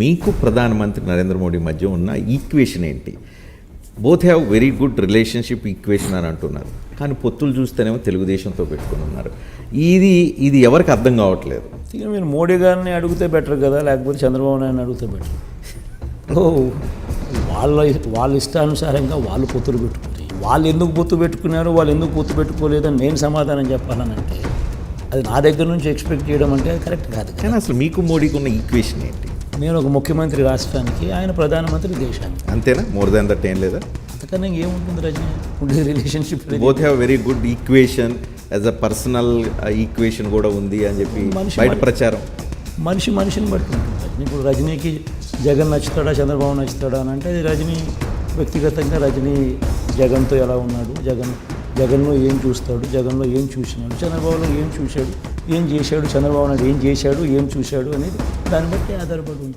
మీకు ప్రధానమంత్రి నరేంద్ర మోడీ మధ్య ఉన్న ఈక్వేషన్ ఏంటి? Both have very good relationship equation అని అంటున్నారు, కానీ పొత్తులు చూస్తేనేమో తెలుగుదేశంతో పెట్టుకుని ఉన్నారు. ఇది ఎవరికి అర్థం కావట్లేదు. ఇక మీరు మోడీ గారిని అడిగితే బెటర్ కదా, లేకపోతే చంద్రబాబు నాయుడు అడిగితే బెటర్. వాళ్ళ ఇష్టానుసారంగా వాళ్ళు పొత్తులు పెట్టుకుని వాళ్ళు ఎందుకు పొత్తు పెట్టుకున్నారు, వాళ్ళు ఎందుకు పొత్తు పెట్టుకోలేదని నేను సమాధానం చెప్పాలనంటే అది నా దగ్గర నుంచి ఎక్స్పెక్ట్ చేయడం అంటే అది కరెక్ట్ కాదు. కానీ అసలు మీకు మోడీకి ఉన్న ఈక్వేషన్ ఏంటి? నేను ఒక ముఖ్యమంత్రి రాష్ట్రానికి, ఆయన ప్రధానమంత్రి దేశానికి, అంతేనా? మోర్ దాన్ దట్ ఏం లేదా? అంతకన్నా ఏముంటుంది రజనీ? ఉండే relationship. Both have very good equation, as a personal equation కూడా ఉంది అని చెప్పి బయట ప్రచారం. మనిషిని బట్టి ఉంటుంది రజనీ. ఇప్పుడు రజనీకి జగన్ నచ్చుతాడా, చంద్రబాబు నచ్చుతాడా అని అంటే అది రజనీ వ్యక్తిగతంగా. రజనీ జగన్తో ఎలా ఉన్నాడు, జగన్లో ఏం చూస్తాడు, జగన్లో ఏం చూసినాడు, చంద్రబాబులో ఏం చూశాడు, ఏం చేశాడు, చంద్రబాబు నాయుడు ఏం చేశాడు, ఏం చూశాడు అనేది దాన్ని బట్టి ఆధారపడి ఉంటుంది.